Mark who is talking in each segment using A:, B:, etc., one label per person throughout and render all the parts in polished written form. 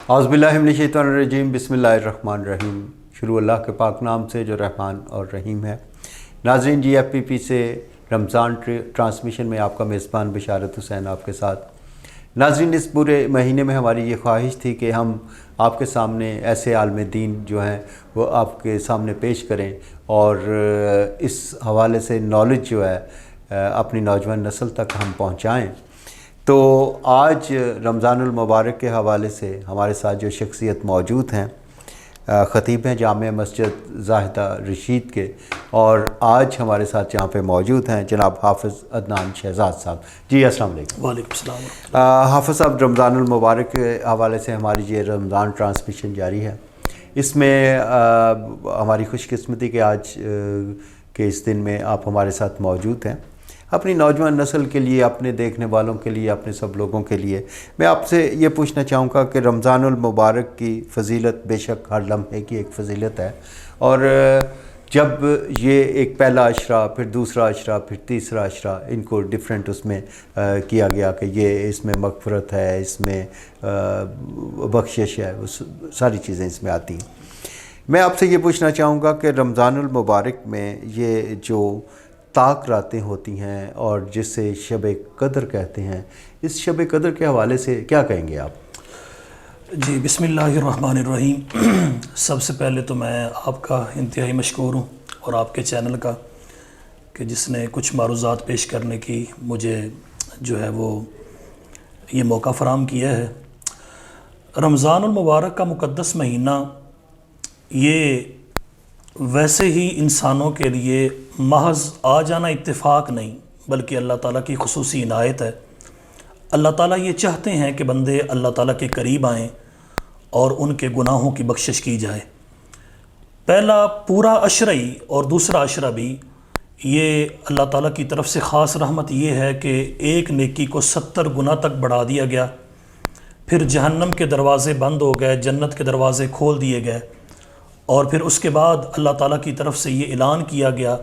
A: اعوذ باللہ من الشیطان الرجیم، بسم اللہ الرحمن الرحیم۔ شروع اللہ کے پاک نام سے جو رحمان اور رحیم ہے۔ ناظرین، جی ایف پی پی سے رمضان ٹرانسمیشن میں آپ کا میزبان بشارت حسین آپ کے ساتھ۔ ناظرین، اس پورے مہینے میں ہماری یہ خواہش تھی کہ ہم آپ کے سامنے ایسے عالم دین جو ہیں وہ آپ کے سامنے پیش کریں اور اس حوالے سے نالج جو ہے اپنی نوجوان نسل تک ہم پہنچائیں۔ تو آج رمضان المبارک کے حوالے سے ہمارے ساتھ جو شخصیت موجود ہیں، خطیب ہیں جامع مسجد زاہدہ رشید کے، اور آج ہمارے ساتھ یہاں پہ موجود ہیں جناب حافظ عدنان شہزاد صاحب۔ جی السلام علیکم۔
B: وعلیکم السلام۔
A: حافظ صاحب، رمضان المبارک کے حوالے سے ہماری یہ رمضان ٹرانسمیشن جاری ہے۔ اس میں ہماری خوش قسمتی کہ آج کے اس دن میں آپ ہمارے ساتھ موجود ہیں۔ اپنی نوجوان نسل کے لیے، اپنے دیکھنے والوں کے لیے، اپنے سب لوگوں کے لیے میں آپ سے یہ پوچھنا چاہوں گا کہ رمضان المبارک کی فضیلت بے شک ہر لمحے کی ایک فضیلت ہے، اور جب یہ ایک پہلا عشرہ، پھر دوسرا عشرہ، پھر تیسرا عشرہ، ان کو ڈیفرنٹ اس میں کیا گیا کہ یہ اس میں مغفرت ہے، اس میں بخشش ہے، ساری چیزیں اس میں آتی ہیں۔ میں آپ سے یہ پوچھنا چاہوں گا کہ رمضان المبارک میں یہ جو طاق راتیں ہوتی ہیں اور جس سے شب قدر کہتے ہیں، اس شب قدر کے حوالے سے کیا کہیں گے آپ؟
B: جی بسم اللہ الرحمن الرحیم۔ سب سے پہلے تو میں آپ کا انتہائی مشکور ہوں اور آپ کے چینل کا کہ جس نے کچھ معروضات پیش کرنے کی مجھے جو ہے وہ یہ موقع فراہم کیا ہے۔ رمضان المبارک کا مقدس مہینہ یہ ویسے ہی انسانوں کے لیے محض آ جانا اتفاق نہیں، بلکہ اللہ تعالیٰ کی خصوصی عنایت ہے۔ اللہ تعالیٰ یہ چاہتے ہیں کہ بندے اللہ تعالیٰ کے قریب آئیں اور ان کے گناہوں کی بخشش کی جائے۔ پہلا پورا عشرہ ہی اور دوسرا عشرہ بھی یہ اللہ تعالیٰ کی طرف سے خاص رحمت یہ ہے کہ ایک نیکی کو 70 گنا تک بڑھا دیا گیا، پھر جہنم کے دروازے بند ہو گئے، جنت کے دروازے کھول دیے گئے، اور پھر اس کے بعد اللہ تعالیٰ کی طرف سے یہ اعلان کیا گیا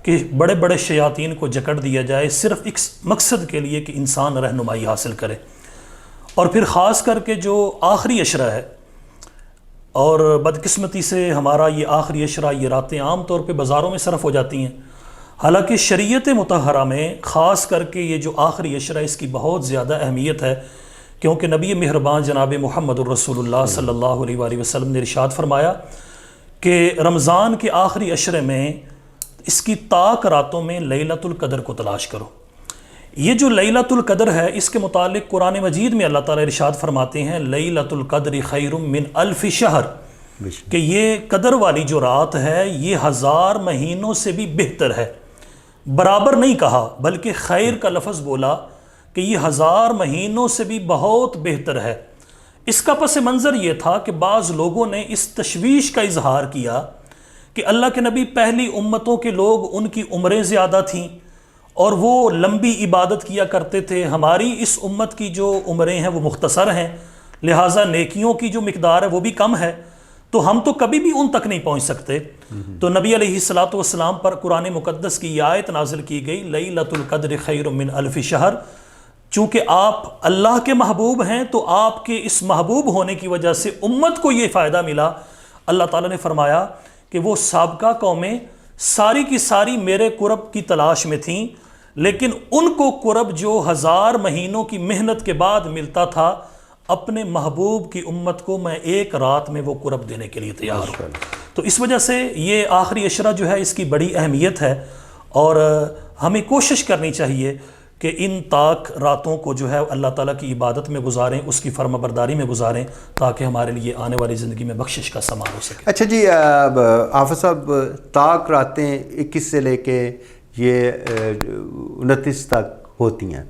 B: کہ بڑے بڑے شیاطین کو جکڑ دیا جائے، صرف ایک مقصد کے لیے کہ انسان رہنمائی حاصل کرے۔ اور پھر خاص کر کے جو آخری عشرہ ہے، اور بدقسمتی سے ہمارا یہ آخری عشرہ، یہ راتیں عام طور پہ بازاروں میں صرف ہو جاتی ہیں، حالانکہ شریعت مطہرہ میں خاص کر کے یہ جو آخری عشرہ اس کی بہت زیادہ اہمیت ہے، کیونکہ نبی مہربان جناب محمد الرسول اللہ صلی اللہ علیہ وآلہ وسلم نے ارشاد فرمایا کہ رمضان کے آخری عشرے میں اس کی طاق راتوں میں لیلۃ القدر کو تلاش کرو۔ یہ جو لیلۃ القدر ہے، اس کے متعلق قرآن مجید میں اللہ تعالیٰ ارشاد فرماتے ہیں لیلۃ القدر خیر من الف شہر، کہ یہ قدر والی جو رات ہے یہ 1000 مہینوں سے بھی بہتر ہے۔ برابر نہیں کہا بلکہ خیر کا لفظ بولا کہ یہ 1000 مہینوں سے بھی بہت بہتر ہے۔ اس کا پس منظر یہ تھا کہ بعض لوگوں نے اس تشویش کا اظہار کیا کہ اللہ کے نبی پہلی امتوں کے لوگ، ان کی عمریں زیادہ تھیں اور وہ لمبی عبادت کیا کرتے تھے، ہماری اس امت کی جو عمریں ہیں وہ مختصر ہیں، لہٰذا نیکیوں کی جو مقدار ہے وہ بھی کم ہے، تو ہم تو کبھی بھی ان تک نہیں پہنچ سکتے۔ تو نبی علیہ الصلوۃ والسلام پر قرآن مقدس کی یہ آیت نازل کی گئی لیلۃ القدر خیر من الف شہر۔ چونکہ آپ اللہ کے محبوب ہیں تو آپ کے اس محبوب ہونے کی وجہ سے امت کو یہ فائدہ ملا۔ اللہ تعالیٰ نے فرمایا کہ وہ سابقہ قومیں ساری کی ساری میرے قرب کی تلاش میں تھیں، لیکن ان کو قرب جو 1000 مہینوں کی محنت کے بعد ملتا تھا، اپنے محبوب کی امت کو میں ایک رات میں وہ قرب دینے کے لیے تیار ہوں۔ تو اس وجہ سے یہ آخری عشرہ جو ہے اس کی بڑی اہمیت ہے، اور ہمیں کوشش کرنی چاہیے کہ ان طاق راتوں کو جو ہے اللہ تعالیٰ کی عبادت میں گزاریں، اس کی فرما برداری میں گزاریں، تاکہ ہمارے لیے آنے والی زندگی میں بخشش کا سامان ہو سکے۔
A: اچھا جی حافظ صاحب، طاق راتیں 21 سے لے کے یہ 29 تک ہوتی ہیں،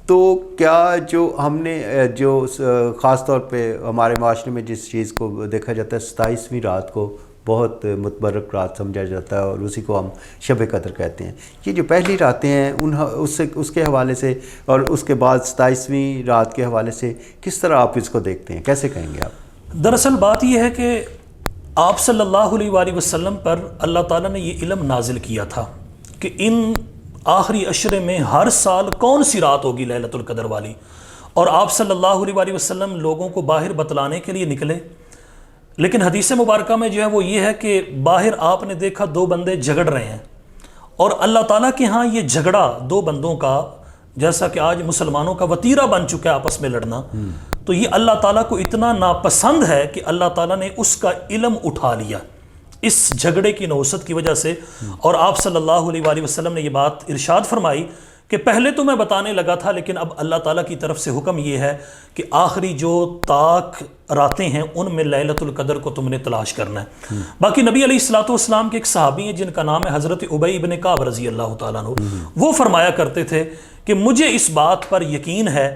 A: تو کیا جو ہم نے جو خاص طور پہ ہمارے معاشرے میں جس چیز کو دیکھا جاتا ہے 27ویں رات کو بہت متبرک رات سمجھا جاتا ہے اور اسی کو ہم شب قدر کہتے ہیں، یہ جو پہلی راتیں ہیں اس کے حوالے سے اور اس کے بعد 27ویں رات کے حوالے سے کس طرح آپ اس کو دیکھتے ہیں، کیسے کہیں گے آپ؟
B: دراصل بات یہ ہے کہ آپ صلی اللہ علیہ وآلہ وسلم پر اللہ تعالیٰ نے یہ علم نازل کیا تھا کہ ان آخری عشرے میں ہر سال کون سی رات ہوگی لیلۃ القدر والی، اور آپ صلی اللہ علیہ وسلم لوگوں کو باہر بتلانے کے لیے نکلے، لیکن حدیث مبارکہ میں جو ہے وہ یہ ہے کہ باہر آپ نے دیکھا دو بندے جھگڑ رہے ہیں، اور اللہ تعالیٰ کے ہاں یہ جھگڑا دو بندوں کا، جیسا کہ آج مسلمانوں کا وتیرہ بن چکا ہے آپس میں لڑنا، تو یہ اللہ تعالیٰ کو اتنا ناپسند ہے کہ اللہ تعالیٰ نے اس کا علم اٹھا لیا اس جھگڑے کی نوسط کی وجہ سے، اور آپ صلی اللہ علیہ وسلم نے یہ بات ارشاد فرمائی کہ پہلے تو میں بتانے لگا تھا، لیکن اب اللہ تعالیٰ کی طرف سے حکم یہ ہے کہ آخری جو طاق راتیں ہیں ان میں لیلۃ القدر کو تم نے تلاش کرنا ہے۔ باقی نبی علیہ الصلوۃ والسلام کے ایک صحابی ہیں جن کا نام ہے حضرت ابی بن کعب رضی اللہ تعالیٰ عنہ، وہ فرمایا کرتے تھے کہ مجھے اس بات پر یقین ہے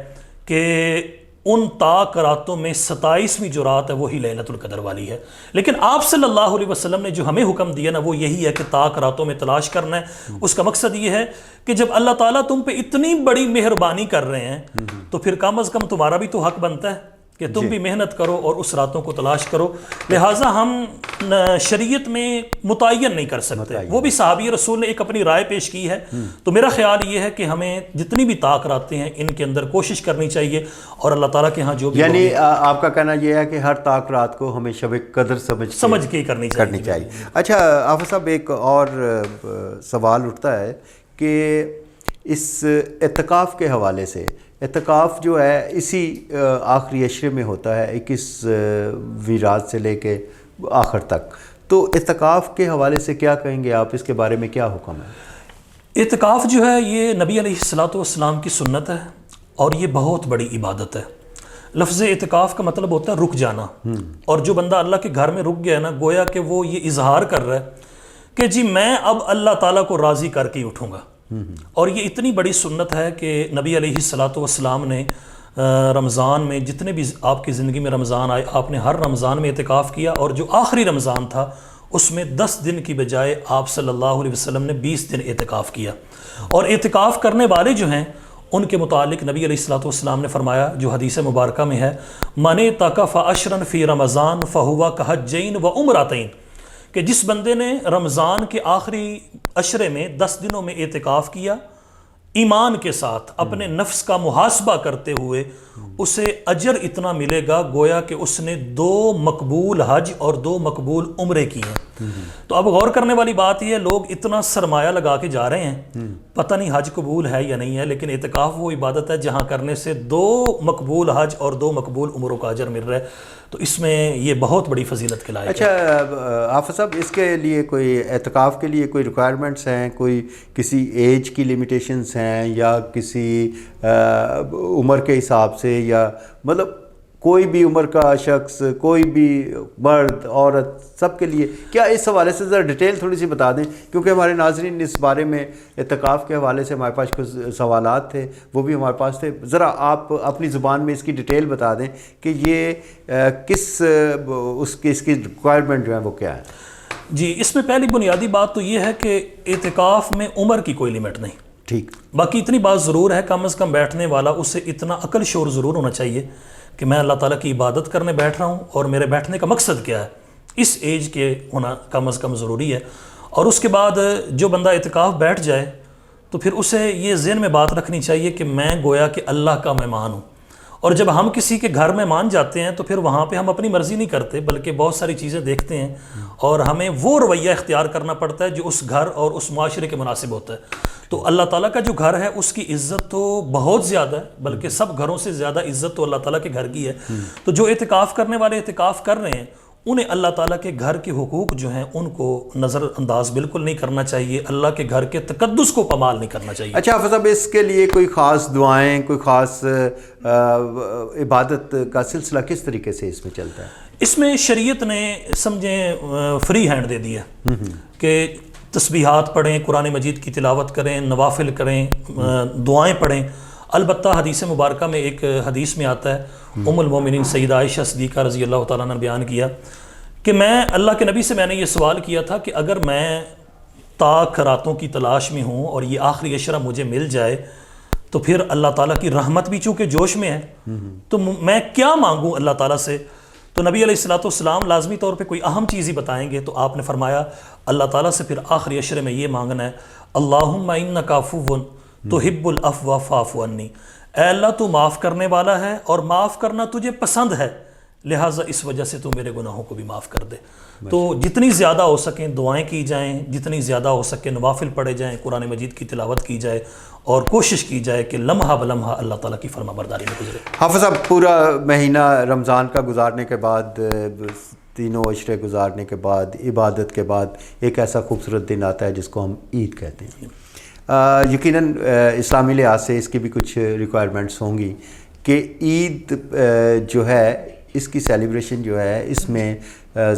B: کہ ان طاق راتوں میں 27ویں جو رات ہے وہی لیلۃ القدر والی ہے، لیکن آپ صلی اللہ علیہ وسلم نے جو ہمیں حکم دیا نا وہ یہی ہے کہ طاق راتوں میں تلاش کرنا ہے۔ اس کا مقصد یہ ہے کہ جب اللہ تعالیٰ تم پہ اتنی بڑی مہربانی کر رہے ہیں تو پھر کم از کم تمہارا بھی تو حق بنتا ہے کہ تم بھی محنت کرو اور اس راتوں کو تلاش کرو۔ لہٰذا ہم شریعت میں متعین نہیں کر سکتے، وہ بھی صحابی رسول نے ایک اپنی رائے پیش کی ہے، تو میرا خیال یہ ہے کہ ہمیں جتنی بھی طاق راتیں ہیں ان کے اندر کوشش کرنی چاہیے، اور اللہ تعالیٰ کے ہاں جو بھی
A: یعنی آپ کا کہنا یہ ہے کہ ہر طاق رات کو ہمیں شب قدر
B: سمجھ کے کرنی
A: چاہیے۔ اچھا حافظ صاحب، ایک اور سوال اٹھتا ہے کہ اس اعتکاف کے حوالے سے، اعتکاف جو ہے اسی آخری عشرے میں ہوتا ہے 21ویں رات سے لے کے آخر تک، تو اعتکاف کے حوالے سے کیا کہیں گے آپ؟ اس کے بارے میں کیا حکم ہے؟
B: اعتکاف جو ہے یہ نبی علیہ الصلوۃ والسلام کی سنت ہے، اور یہ بہت بڑی عبادت ہے۔ لفظ اعتکاف کا مطلب ہوتا ہے رک جانا، اور جو بندہ اللہ کے گھر میں رک گیا نا، گویا کہ وہ یہ اظہار کر رہا ہے کہ جی میں اب اللہ تعالیٰ کو راضی کر کے ہی اٹھوں گا۔ اور یہ اتنی بڑی سنت ہے کہ نبی علیہ الصلوۃ والسلام نے رمضان میں جتنے بھی آپ کی زندگی میں رمضان آئے، آپ نے ہر رمضان میں اعتکاف کیا، اور جو آخری رمضان تھا اس میں 10 دن کی بجائے آپ صلی اللہ علیہ وسلم نے 20 دن اعتکاف کیا۔ اور اعتکاف کرنے والے جو ہیں ان کے متعلق نبی علیہ الصلوۃ والسلام نے فرمایا جو حدیث مبارکہ میں ہے، من اعتکف عشرا فی رمضان فہو کحجین و عمرتین، کہ جس بندے نے رمضان کے آخری عشرے میں 10 دنوں میں اعتکاف کیا ایمان کے ساتھ اپنے نفس کا محاسبہ کرتے ہوئے، اسے اجر اتنا ملے گا گویا کہ اس نے 2 مقبول حج اور 2 مقبول عمرے کی ہیں۔ تو اب غور کرنے والی بات یہ ہے، لوگ اتنا سرمایہ لگا کے جا رہے ہیں، پتہ نہیں حج قبول ہے یا نہیں ہے، لیکن اعتکاف وہ عبادت ہے جہاں کرنے سے 2 مقبول حج اور 2 مقبول عمروں کا اجر مل رہا ہے، تو اس میں یہ بہت بڑی فضیلت کے لائق ہے۔
A: اچھا حافظ صاحب، اس کے لیے کوئی اعتکاف کے لیے کوئی ریکوائرمنٹس ہیں، کوئی کسی ایج کی لیمیٹیشنز ہیں یا کسی عمر کے حساب سے، یا مطلب کوئی بھی عمر کا شخص، کوئی بھی مرد عورت، سب کے لیے کیا؟ اس حوالے سے ذرا ڈیٹیل تھوڑی سی بتا دیں، کیونکہ ہمارے ناظرین اس بارے میں اعتکاف کے حوالے سے ہمارے پاس کچھ سوالات تھے، وہ بھی ہمارے پاس تھے، ذرا آپ اپنی زبان میں اس کی ڈیٹیل بتا دیں کہ یہ اس کی ریکوائرمنٹ جو ہے وہ کیا ہے؟
B: جی، اس میں پہلی بنیادی بات تو یہ ہے کہ اعتکاف میں عمر کی کوئی لیمٹ نہیں،
A: ٹھیک۔
B: باقی اتنی بات ضرور ہے کم از کم بیٹھنے والا اسے اتنا عقل شعور ضرور ہونا چاہیے کہ میں اللہ تعالیٰ کی عبادت کرنے بیٹھ رہا ہوں، اور میرے بیٹھنے کا مقصد کیا ہے، اس ایج کے ہونا کم از کم ضروری ہے۔ اور اس کے بعد جو بندہ اعتکاف بیٹھ جائے تو پھر اسے یہ ذہن میں بات رکھنی چاہیے کہ میں گویا کہ اللہ کا مہمان ہوں، اور جب ہم کسی کے گھر میں مان جاتے ہیں تو پھر وہاں پہ ہم اپنی مرضی نہیں کرتے بلکہ بہت ساری چیزیں دیکھتے ہیں، اور ہمیں وہ رویہ اختیار کرنا پڑتا ہے جو اس گھر اور اس معاشرے کے مناسب ہوتا ہے۔ تو اللہ تعالیٰ کا جو گھر ہے اس کی عزت تو بہت زیادہ ہے، بلکہ سب گھروں سے زیادہ عزت تو اللہ تعالیٰ کے گھر کی ہے۔ تو جو اعتکاف کرنے والے اعتکاف کر رہے ہیں انہیں اللہ تعالیٰ کے گھر کے حقوق جو ہیں ان کو نظر انداز بالکل نہیں کرنا چاہیے، اللہ کے گھر کے تقدس کو پامال نہیں کرنا چاہیے۔
A: اچھا حافظ صاحب، اس کے لیے کوئی خاص دعائیں، کوئی خاص عبادت کا سلسلہ کس طریقے سے اس میں چلتا ہے؟
B: اس میں شریعت نے سمجھیں فری ہینڈ دے دیا کہ تسبیحات پڑھیں، قرآن مجید کی تلاوت کریں، نوافل کریں، دعائیں پڑھیں۔ البتہ حدیث مبارکہ میں ایک حدیث میں آتا ہے، ام المومنین سیدہ عائشہ صدیقہ رضی اللہ تعالیٰ نے بیان کیا کہ میں اللہ کے نبی سے میں نے یہ سوال کیا تھا کہ اگر میں طاق راتوں کی تلاش میں ہوں اور یہ آخری عشرہ مجھے مل جائے تو پھر اللہ تعالیٰ کی رحمت بھی چونکہ جوش میں ہے تو میں کیا مانگوں اللہ تعالیٰ سے؟ تو نبی علیہ الصلوۃ والسلام لازمی طور پہ کوئی اہم چیز ہی بتائیں گے، تو آپ نے فرمایا اللہ تعالیٰ سے پھر آخری عشرے میں یہ مانگنا ہے، اللہم انک عفو تحب العفو فاعف عنی، اے اللہ تو معاف کرنے والا ہے اور معاف کرنا تجھے پسند ہے، لہٰذا اس وجہ سے تو میرے گناہوں کو بھی معاف کر دے۔ تو جتنی زیادہ ہو سکیں دعائیں کی جائیں، جتنی زیادہ ہو سکے نوافل پڑھے جائیں، قرآن مجید کی تلاوت کی جائے، اور کوشش کی جائے کہ لمحہ بلمحہ اللہ تعالیٰ کی فرما برداری میں گزرے۔
A: حافظ صاحب، پورا مہینہ رمضان کا گزارنے کے بعد، تینوں عشرے گزارنے کے بعد، عبادت کے بعد ایک ایسا خوبصورت دن آتا ہے جس کو ہم عید کہتے ہیں۔ یقیناً اسلامی لحاظ سے اس کی بھی کچھ ریکوائرمنٹس ہوں گی کہ عید جو ہے اس کی سیلیبریشن جو ہے اس میں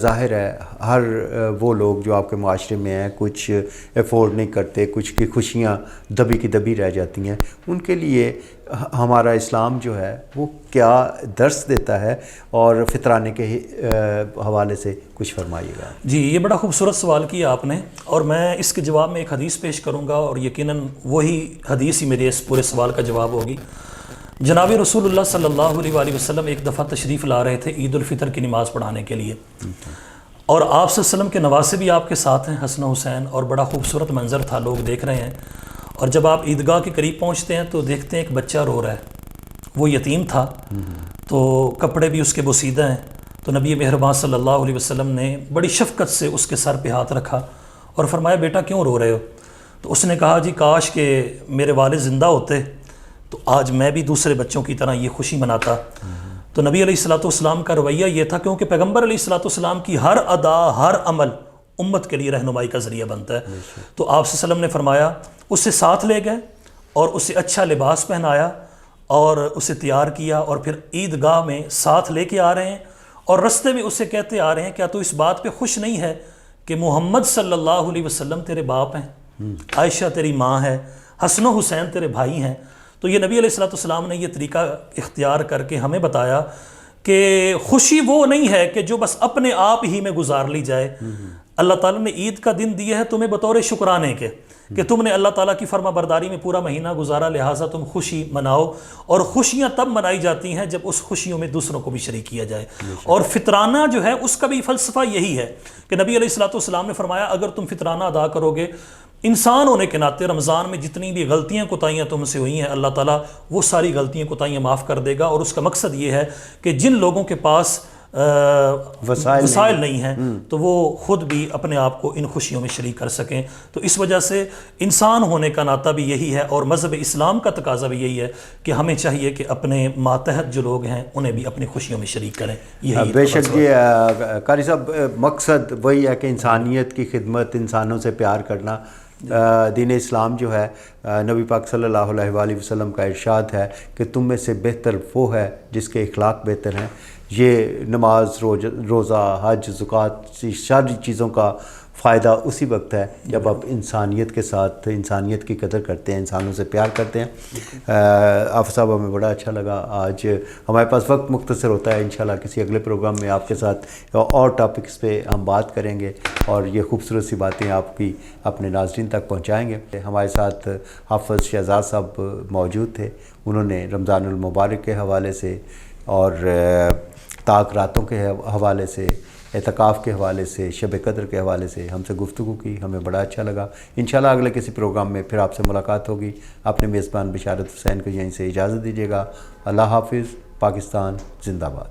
A: ظاہر ہے ہر وہ لوگ جو آپ کے معاشرے میں ہیں کچھ افورڈ نہیں کرتے، کچھ کی خوشیاں دبی کی دبی رہ جاتی ہیں، ان کے لیے ہمارا اسلام جو ہے وہ کیا درس دیتا ہے، اور فطرانے کے حوالے سے کچھ فرمائیے گا۔
B: جی، یہ بڑا خوبصورت سوال کیا آپ نے، اور میں اس کے جواب میں ایک حدیث پیش کروں گا، اور یقیناً وہی حدیث ہی میرے اس پورے سوال کا جواب ہوگی۔ جناب رسول اللہ صلی اللہ علیہ وآلہ وسلم ایک دفعہ تشریف لا رہے تھے عید الفطر کی نماز پڑھانے کے لیے، اور آپ صلی اللہ علیہ وسلم کے نواسے بھی آپ کے ساتھ ہیں، حسن و حسین، اور بڑا خوبصورت منظر تھا، لوگ دیکھ رہے ہیں۔ اور جب آپ عیدگاہ کے قریب پہنچتے ہیں تو دیکھتے ہیں ایک بچہ رو رہا ہے، وہ یتیم تھا، تو کپڑے بھی اس کے بوسیدہ ہیں۔ تو نبی مہربان صلی اللہ علیہ وسلم نے بڑی شفقت سے اس کے سر پہ ہاتھ رکھا اور فرمایا بیٹا کیوں رو رہے ہو؟ تو اس نے کہا جی کاش کہ میرے والد زندہ ہوتے تو آج میں بھی دوسرے بچوں کی طرح یہ خوشی مناتا۔ تو نبی علیہ الصلوۃ والسلام کا رویہ یہ تھا، کیونکہ پیغمبر علیہ الصلوۃ والسلام کی ہر ادا ہر عمل امت کے لیے رہنمائی کا ذریعہ بنتا ہے۔ تو آپ صلی اللہ علیہ وسلم نے فرمایا، اسے ساتھ لے گئے اور اسے اچھا لباس پہنایا اور اسے تیار کیا، اور پھر عیدگاہ میں ساتھ لے کے آ رہے ہیں، اور رستے میں اسے کہتے آ رہے ہیں کیا تو اس بات پہ خوش نہیں ہے کہ محمد صلی اللہ علیہ وسلم تیرے باپ ہیں، عائشہ تیری ماں ہے، حسن و حسین تیرے بھائی ہیں؟ تو یہ نبی علیہ الصلوۃ والسلام نے یہ طریقہ اختیار کر کے ہمیں بتایا کہ خوشی وہ نہیں ہے کہ جو بس اپنے آپ ہی میں گزار لی جائے۔ اللہ تعالیٰ نے عید کا دن دیا ہے تمہیں بطور شکرانے کے کہ تم نے اللہ تعالیٰ کی فرما برداری میں پورا مہینہ گزارا، لہٰذا تم خوشی مناؤ، اور خوشیاں تب منائی جاتی ہیں جب اس خوشیوں میں دوسروں کو بھی شریک کیا جائے۔ اور فطرانہ جو ہے اس کا بھی فلسفہ یہی ہے کہ نبی علیہ الصلوۃ والسلام نے فرمایا اگر تم فطرانہ ادا کرو گے، انسان ہونے کے ناطے رمضان میں جتنی بھی غلطیاں کوتاہیاں تم سے ہوئی ہیں اللہ تعالیٰ وہ ساری غلطیاں کوتاہیاں معاف کر دے گا، اور اس کا مقصد یہ ہے کہ جن لوگوں کے پاس وسائل نہیں ہیں تو وہ خود بھی اپنے آپ کو ان خوشیوں میں شریک کر سکیں۔ تو اس وجہ سے انسان ہونے کا ناطہ بھی یہی ہے، اور مذہب اسلام کا تقاضا بھی یہی ہے کہ ہمیں چاہیے کہ اپنے ماتحت جو لوگ ہیں انہیں بھی اپنی خوشیوں میں شریک کریں۔ یہی
A: بے شک جی قاری صاحب، مقصد وہی ہے کہ انسانیت کی خدمت، انسانوں سے پیار کرنا۔ دین اسلام جو ہے، نبی پاک صلی اللہ علیہ وآلہ وسلم کا ارشاد ہے کہ تم میں سے بہتر وہ ہے جس کے اخلاق بہتر ہیں۔ یہ نماز، روزہ، حج، زکوٰۃ، ساری چیزوں کا فائدہ اسی وقت ہے جب آپ انسانیت کے ساتھ انسانیت کی قدر کرتے ہیں، انسانوں سے پیار کرتے ہیں۔ آفر صاحب ہمیں بڑا اچھا لگا، آج ہمارے پاس وقت مختصر ہوتا ہے، انشاءاللہ کسی اگلے پروگرام میں آپ کے ساتھ اور ٹاپکس پہ ہم بات کریں گے اور یہ خوبصورت سی باتیں آپ کی اپنے ناظرین تک پہنچائیں گے۔ ہمارے ساتھ حافظ شہزاد صاحب موجود تھے، انہوں نے رمضان المبارک کے حوالے سے اور طاق راتوں کے حوالے سے، اعتکاف کے حوالے سے، شب قدر کے حوالے سے ہم سے گفتگو کی، ہمیں بڑا اچھا لگا۔ انشاءاللہ اگلے کسی پروگرام میں پھر آپ سے ملاقات ہوگی۔ اپنے میزبان بشارت حسین کو یہیں سے اجازت دیجیے گا۔ اللہ حافظ۔ پاکستان زندہ باد۔